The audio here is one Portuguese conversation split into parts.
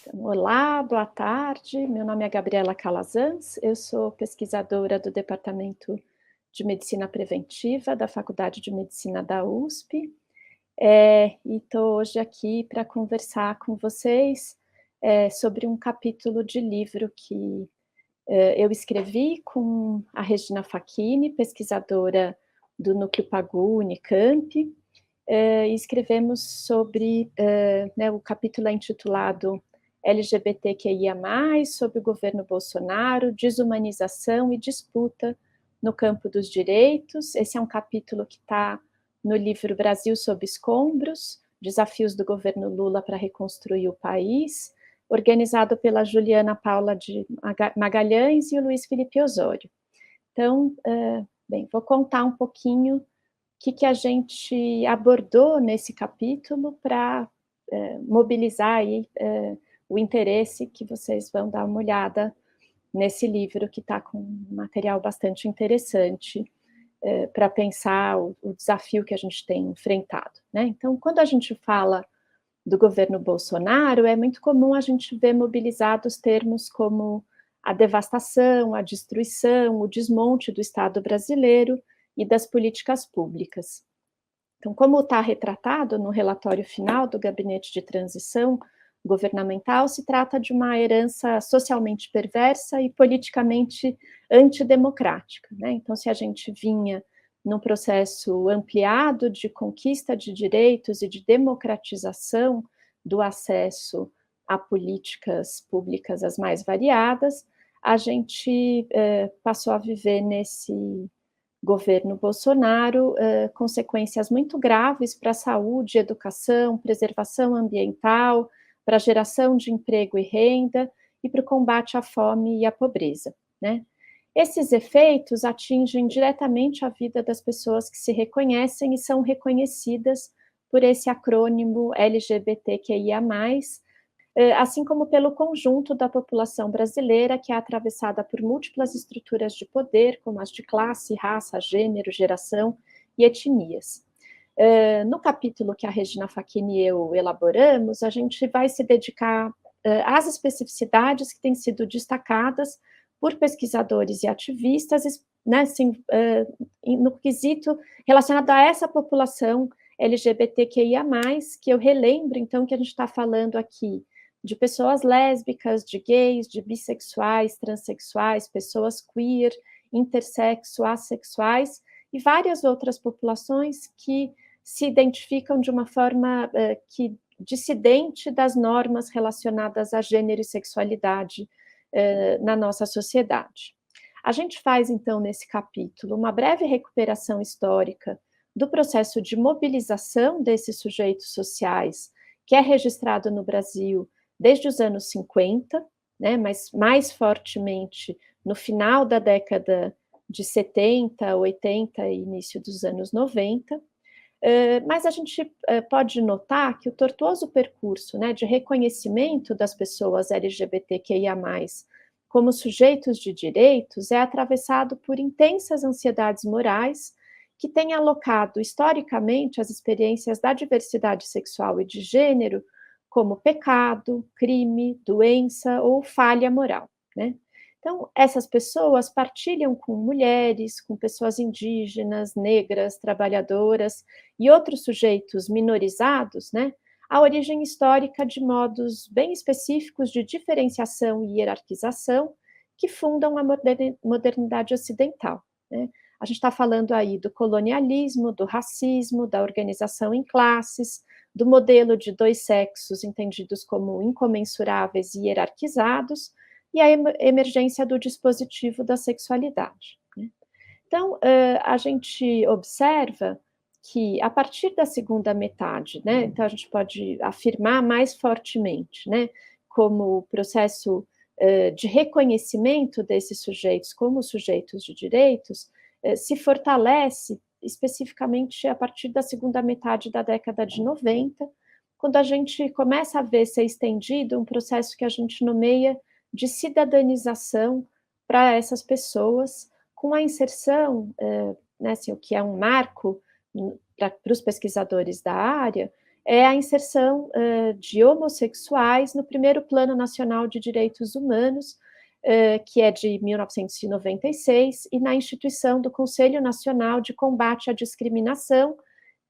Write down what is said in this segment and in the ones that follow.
Então, olá, boa tarde. Meu nome é Gabriela Calazans, eu sou pesquisadora do Departamento de Medicina Preventiva da Faculdade de Medicina da USP, e estou hoje aqui para conversar com vocês, sobre um capítulo de livro que, eu escrevi com a Regina Facchini, pesquisadora do Núcleo PAGU Unicamp, e escrevemos sobre, né, o capítulo é intitulado LGBTQIA+, sob o governo Bolsonaro, desumanização e disputa no campo dos direitos. Esse é um capítulo que está no livro Brasil sob escombros, desafios do governo Lula para reconstruir o país, organizado pela Juliana Paula de Magalhães e o Luiz Felipe Osório. Então, bem, vou contar um pouquinho o que a gente abordou nesse capítulo para mobilizar aí, o interesse que vocês vão dar uma olhada nesse livro que está com um material bastante interessante para pensar o desafio que a gente tem enfrentado, né? Então, quando a gente fala do governo Bolsonaro, é muito comum a gente ver mobilizados termos como a devastação, a destruição, o desmonte do Estado brasileiro e das políticas públicas. Então, como está retratado no relatório final do Gabinete de Transição Governamental, se trata de uma herança socialmente perversa e politicamente antidemocrática, né? Então, se a gente vinha num processo ampliado de conquista de direitos e de democratização do acesso a políticas públicas as mais variadas, a gente passou a viver nesse governo Bolsonaro, consequências muito graves para a saúde, educação, preservação ambiental, para a geração de emprego e renda e para o combate à fome e à pobreza, né? Esses efeitos atingem diretamente a vida das pessoas que se reconhecem e são reconhecidas por esse acrônimo LGBTQIA+, assim como pelo conjunto da população brasileira, que é atravessada por múltiplas estruturas de poder, como as de classe, raça, gênero, geração e etnias. No capítulo que a Regina Facchini e eu elaboramos, a gente vai se dedicar às especificidades que têm sido destacadas por pesquisadores e ativistas, né, assim, no quesito relacionado a essa população LGBTQIA+, que eu relembro, então, que a gente está falando aqui de pessoas lésbicas, de gays, de bissexuais, transexuais, pessoas queer, intersexo, assexuais e várias outras populações que se identificam de uma forma que dissidente das normas relacionadas a gênero e sexualidade na nossa sociedade. A gente faz, então, nesse capítulo, uma breve recuperação histórica do processo de mobilização desses sujeitos sociais, que é registrado no Brasil desde os anos 50, né, mas mais fortemente no final da década de 70, 80 e início dos anos 90, mas a gente pode notar que o tortuoso percurso, né, de reconhecimento das pessoas LGBTQIA+, como sujeitos de direitos, é atravessado por intensas ansiedades morais que têm alocado historicamente as experiências da diversidade sexual e de gênero como pecado, crime, doença ou falha moral, né? Então, essas pessoas partilham com mulheres, com pessoas indígenas, negras, trabalhadoras e outros sujeitos minorizados, né, a origem histórica de modos bem específicos de diferenciação e hierarquização que fundam a modernidade ocidental, né? A gente está falando aí do colonialismo, do racismo, da organização em classes, do modelo de dois sexos entendidos como incomensuráveis e hierarquizados, e a emergência do dispositivo da sexualidade, né? Então, a gente observa que, a partir da segunda metade, né, então a gente pode afirmar mais fortemente, né, como o processo de reconhecimento desses sujeitos como sujeitos de direitos se fortalece especificamente a partir da segunda metade da década de 90, quando a gente começa a ver ser estendido um processo que a gente nomeia de cidadanização para essas pessoas, com a inserção, né, assim, o que é um marco para os pesquisadores da área, é a inserção de homossexuais no primeiro Plano Nacional de Direitos Humanos, que é de 1996, e na instituição do Conselho Nacional de Combate à Discriminação,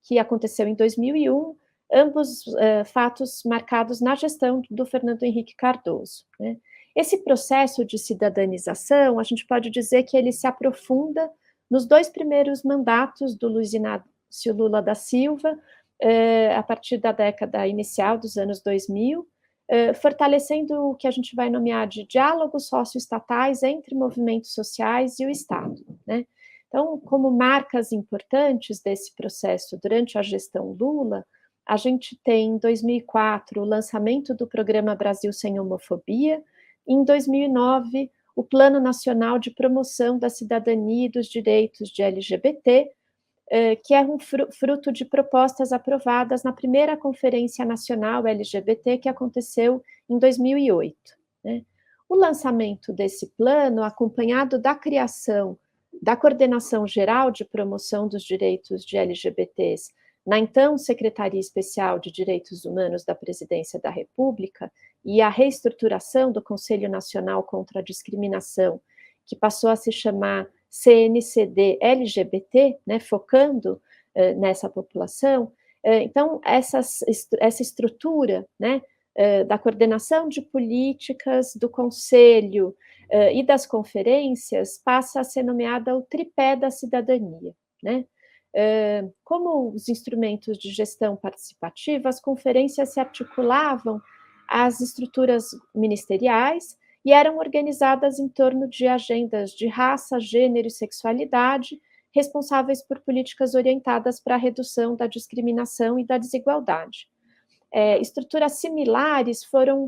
que aconteceu em 2001, ambos fatos marcados na gestão do Fernando Henrique Cardoso, né. Esse processo de cidadanização, a gente pode dizer que ele se aprofunda nos 2 primeiros mandatos do Luiz Inácio Lula da Silva, a partir da década inicial dos anos 2000, fortalecendo o que a gente vai nomear de diálogos socioestatais entre movimentos sociais e o Estado, né. Então, como marcas importantes desse processo durante a gestão Lula, a gente tem em 2004 o lançamento do programa Brasil Sem Homofobia, e em 2009 o Plano Nacional de Promoção da Cidadania e dos Direitos de LGBT, que é um fruto de propostas aprovadas na primeira Conferência Nacional LGBT, que aconteceu em 2008, né. O lançamento desse plano, acompanhado da criação da Coordenação Geral de Promoção dos Direitos de LGBTs, na então Secretaria Especial de Direitos Humanos da Presidência da República, e a reestruturação do Conselho Nacional contra a Discriminação, que passou a se chamar CNCD LGBT, né, focando nessa população. Então, essa estrutura, né, da coordenação de políticas, do conselho e das conferências, passa a ser nomeada o tripé da cidadania, né. Como os instrumentos de gestão participativa, as conferências se articulavam às estruturas ministeriais e eram organizadas em torno de agendas de raça, gênero e sexualidade, responsáveis por políticas orientadas para a redução da discriminação e da desigualdade. Estruturas similares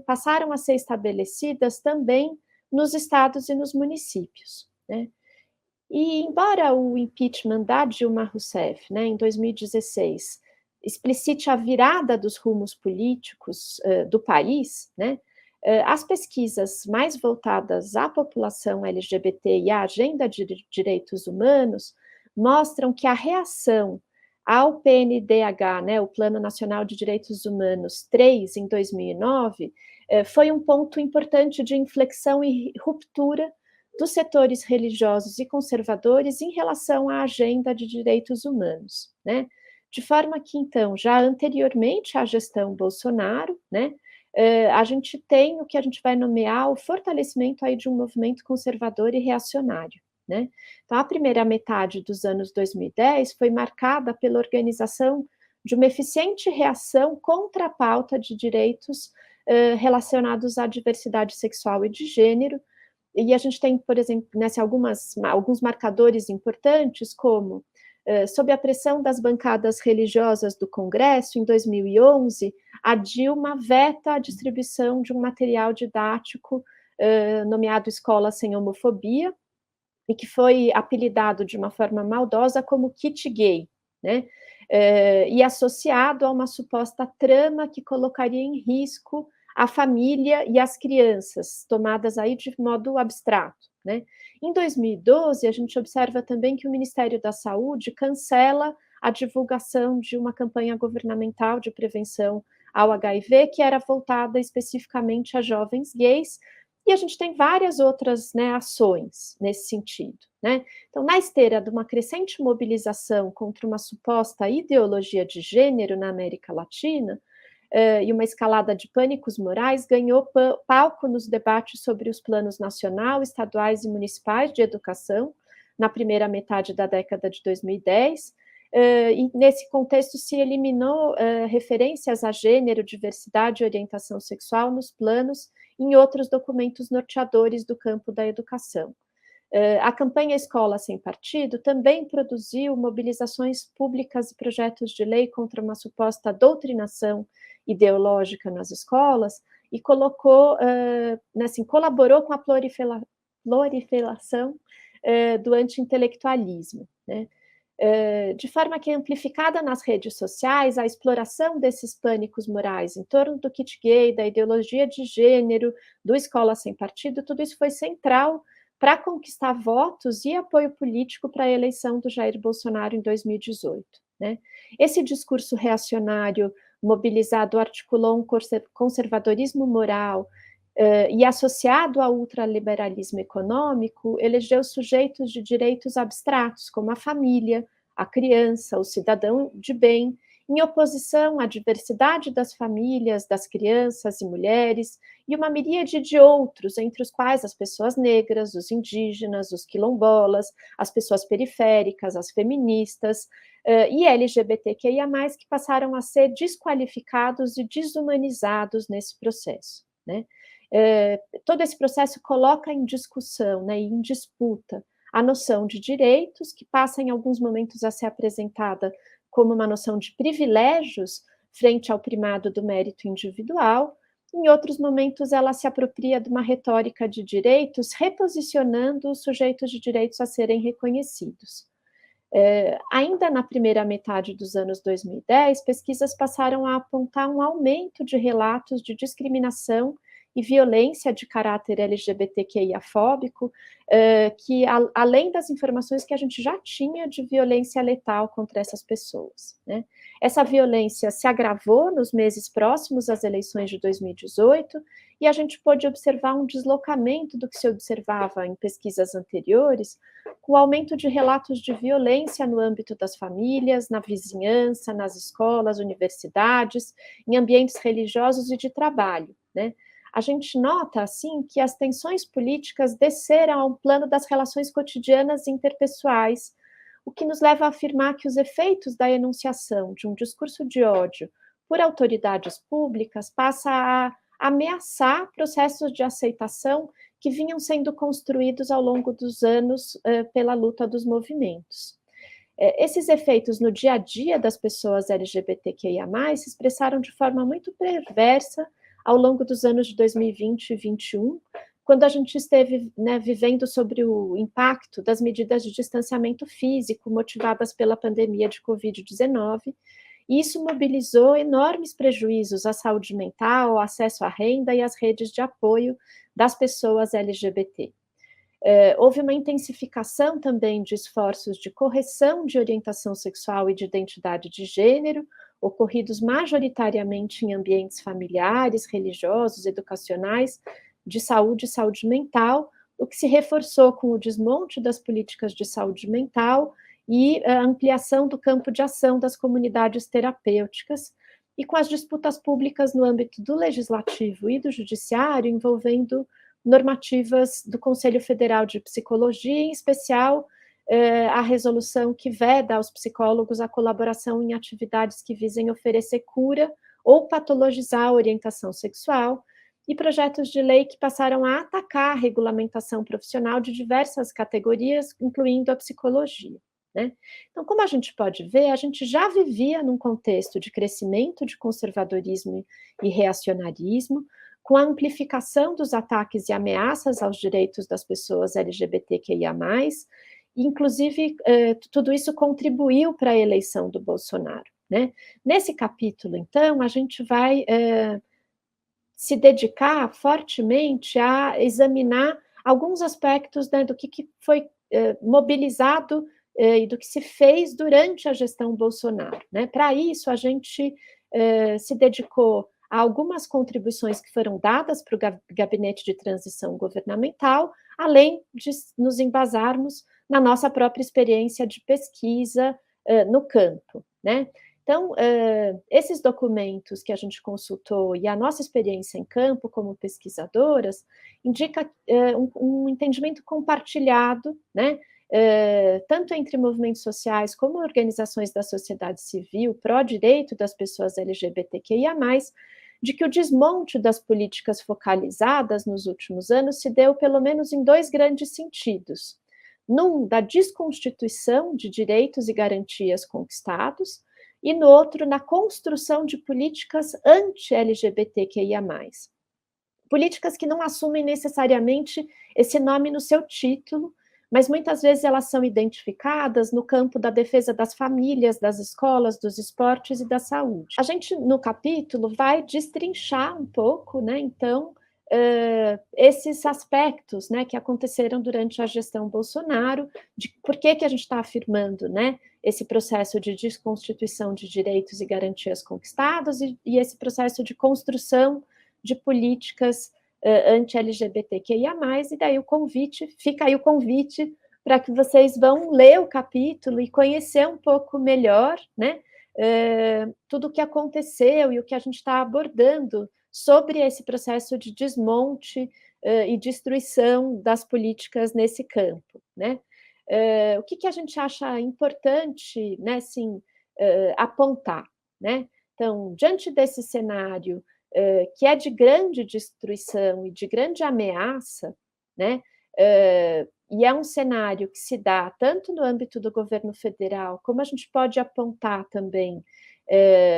passaram a ser estabelecidas também nos estados e nos municípios, né. E embora o impeachment da Dilma Rousseff, né, em 2016, explicite a virada dos rumos políticos do país, né, as pesquisas mais voltadas à população LGBT e à agenda de direitos humanos mostram que a reação ao PNDH, né, o Plano Nacional de Direitos Humanos 3, em 2009, foi um ponto importante de inflexão e ruptura dos setores religiosos e conservadores em relação à agenda de direitos humanos, né? De forma que, então, já anteriormente à gestão Bolsonaro, né, a gente tem o que a gente vai nomear o fortalecimento aí de um movimento conservador e reacionário, né? Então, a primeira metade dos anos 2010 foi marcada pela organização de uma eficiente reação contra a pauta de direitos relacionados à diversidade sexual e de gênero, e a gente tem, por exemplo, nessa alguns marcadores importantes, como, sob a pressão das bancadas religiosas do Congresso, em 2011, a Dilma veta a distribuição de um material didático, nomeado Escola Sem Homofobia, e que foi apelidado de uma forma maldosa como kit gay, né, e associado a uma suposta trama que colocaria em risco a família e as crianças, tomadas aí de modo abstrato, né. Em 2012, a gente observa também que o Ministério da Saúde cancela a divulgação de uma campanha governamental de prevenção ao HIV, que era voltada especificamente a jovens gays, e a gente tem várias outras, né, ações nesse sentido, né. Então, na esteira de uma crescente mobilização contra uma suposta ideologia de gênero na América Latina, e uma escalada de pânicos morais, ganhou palco nos debates sobre os planos nacional, estaduais e municipais de educação, na primeira metade da década de 2010, e nesse contexto se eliminou referências a gênero, diversidade e orientação sexual nos planos e em outros documentos norteadores do campo da educação. A campanha Escola Sem Partido também produziu mobilizações públicas e projetos de lei contra uma suposta doutrinação ideológica nas escolas e colocou, né, assim, colaborou com a proliferação do anti-intelectualismo, né. De forma que, amplificada nas redes sociais, a exploração desses pânicos morais em torno do kit gay, da ideologia de gênero, do Escola Sem Partido, tudo isso foi central para conquistar votos e apoio político para a eleição do Jair Bolsonaro em 2018, né. Esse discurso reacionário mobilizado articulou um conservadorismo moral, e associado ao ultraliberalismo econômico, elegeu sujeitos de direitos abstratos, como a família, a criança, o cidadão de bem, em oposição à diversidade das famílias, das crianças e mulheres, e uma miríade de outros, entre os quais as pessoas negras, os indígenas, os quilombolas, as pessoas periféricas, as feministas, e LGBTQIA+, que passaram a ser desqualificados e desumanizados nesse processo, né. Todo esse processo coloca em discussão, né, e em disputa a noção de direitos, que passa em alguns momentos a ser apresentada como uma noção de privilégios frente ao primado do mérito individual, em outros momentos ela se apropria de uma retórica de direitos, reposicionando os sujeitos de direitos a serem reconhecidos. Ainda na primeira metade dos anos 2010, pesquisas passaram a apontar um aumento de relatos de discriminação e violência de caráter LGBTQIA-fóbico, que além das informações que a gente já tinha de violência letal contra essas pessoas, né. Essa violência se agravou nos meses próximos às eleições de 2018, e a gente pôde observar um deslocamento do que se observava em pesquisas anteriores, com o aumento de relatos de violência no âmbito das famílias, na vizinhança, nas escolas, universidades, em ambientes religiosos e de trabalho, né. A gente nota, assim, que as tensões políticas desceram ao plano das relações cotidianas e interpessoais, o que nos leva a afirmar que os efeitos da enunciação de um discurso de ódio por autoridades públicas passa a ameaçar processos de aceitação que vinham sendo construídos ao longo dos anos, pela luta dos movimentos. Esses efeitos no dia a dia das pessoas LGBTQIA+, se expressaram de forma muito perversa ao longo dos anos de 2020 e 2021, quando a gente esteve, né, vivendo sobre o impacto das medidas de distanciamento físico motivadas pela pandemia de Covid-19, e isso mobilizou enormes prejuízos à saúde mental, ao acesso à renda e às redes de apoio das pessoas LGBT. Houve uma intensificação também de esforços de correção de orientação sexual e de identidade de gênero, ocorridos majoritariamente em ambientes familiares, religiosos, educacionais, de saúde e saúde mental, o que se reforçou com o desmonte das políticas de saúde mental e a ampliação do campo de ação das comunidades terapêuticas, e com as disputas públicas no âmbito do legislativo e do judiciário, envolvendo normativas do Conselho Federal de Psicologia, em especial a resolução que veda aos psicólogos a colaboração em atividades que visem oferecer cura ou patologizar a orientação sexual, e projetos de lei que passaram a atacar a regulamentação profissional de diversas categorias, incluindo a psicologia, né. Então, como a gente pode ver, a gente já vivia num contexto de crescimento de conservadorismo e reacionarismo, com a amplificação dos ataques e ameaças aos direitos das pessoas LGBTQIA+, e inclusive, tudo isso contribuiu para a eleição do Bolsonaro, né. Nesse capítulo, então, a gente vai, se dedicar fortemente a examinar alguns aspectos, né, do que foi, mobilizado, e do que se fez durante a gestão Bolsonaro, né. Para isso, a gente, se dedicou a algumas contribuições que foram dadas para o gabinete de transição governamental, além de nos embasarmos na nossa própria experiência de pesquisa, no campo, né. Então, esses documentos que a gente consultou e a nossa experiência em campo como pesquisadoras, indica, um entendimento compartilhado, né, tanto entre movimentos sociais como organizações da sociedade civil pró-direito das pessoas LGBTQIA+, de que o desmonte das políticas focalizadas nos últimos anos se deu pelo menos em 2 grandes sentidos. Num, da desconstituição de direitos e garantias conquistados, e no outro, na construção de políticas anti-LGBTQIA+. Políticas que não assumem necessariamente esse nome no seu título, mas muitas vezes elas são identificadas no campo da defesa das famílias, das escolas, dos esportes e da saúde. A gente, no capítulo, vai destrinchar um pouco, né, então, esses aspectos, né, que aconteceram durante a gestão Bolsonaro, de por que a gente está afirmando, né, esse processo de desconstituição de direitos e garantias conquistados e esse processo de construção de políticas anti-LGBTQIA+, e daí fica aí o convite para que vocês vão ler o capítulo e conhecer um pouco melhor, né, tudo o que aconteceu e o que a gente está abordando sobre esse processo de desmonte e destruição das políticas nesse campo, né? O que a gente acha importante, né, assim, apontar, né? Então, diante desse cenário que é de grande destruição e de grande ameaça, né? E é um cenário que se dá tanto no âmbito do governo federal, como a gente pode apontar também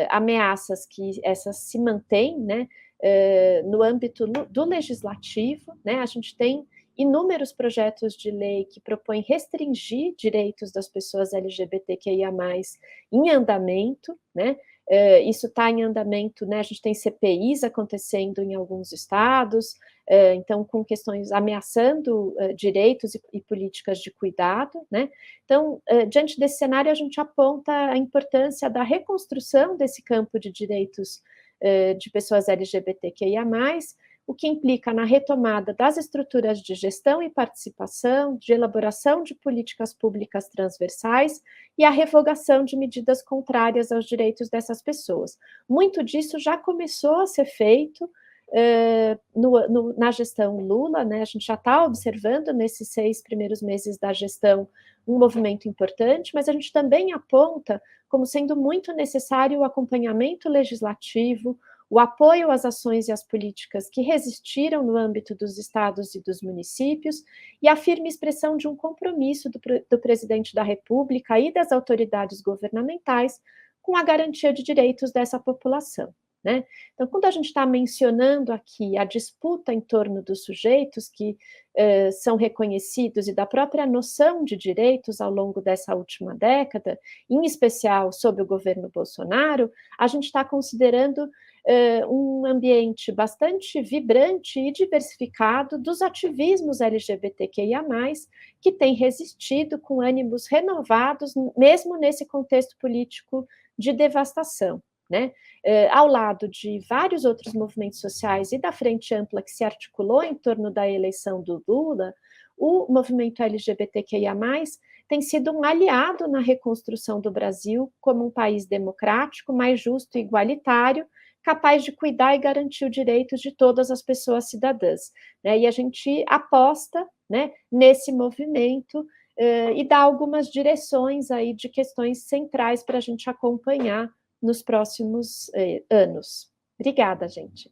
ameaças que essas se mantêm, né, no âmbito do legislativo, né, a gente tem inúmeros projetos de lei que propõem restringir direitos das pessoas LGBTQIA+, em andamento, né, isso está em andamento, né, a gente tem CPIs acontecendo em alguns estados, então com questões ameaçando direitos e políticas de cuidado, né, então, diante desse cenário, a gente aponta a importância da reconstrução desse campo de direitos de pessoas LGBTQIA+, o que implica na retomada das estruturas de gestão e participação, de elaboração de políticas públicas transversais e a revogação de medidas contrárias aos direitos dessas pessoas. Muito disso já começou a ser feito na gestão Lula, né? A gente já está observando nesses 6 primeiros meses da gestão um movimento importante, mas a gente também aponta como sendo muito necessário o acompanhamento legislativo, o apoio às ações e às políticas que resistiram no âmbito dos estados e dos municípios, e a firme expressão de um compromisso do presidente da República e das autoridades governamentais com a garantia de direitos dessa população, né? Então, quando a gente está mencionando aqui a disputa em torno dos sujeitos que são reconhecidos e da própria noção de direitos ao longo dessa última década, em especial sob o governo Bolsonaro, a gente está considerando um ambiente bastante vibrante e diversificado dos ativismos LGBTQIA+, que tem resistido com ânimos renovados, mesmo nesse contexto político de devastação, né? Ao lado de vários outros movimentos sociais e da Frente Ampla que se articulou em torno da eleição do Lula, o movimento LGBTQIA+, tem sido um aliado na reconstrução do Brasil como um país democrático, mais justo e igualitário, capaz de cuidar e garantir os direitos de todas as pessoas cidadãs, né? E a gente aposta, né, nesse movimento e dá algumas direções aí de questões centrais para a gente acompanhar nos próximos anos. Obrigada, gente.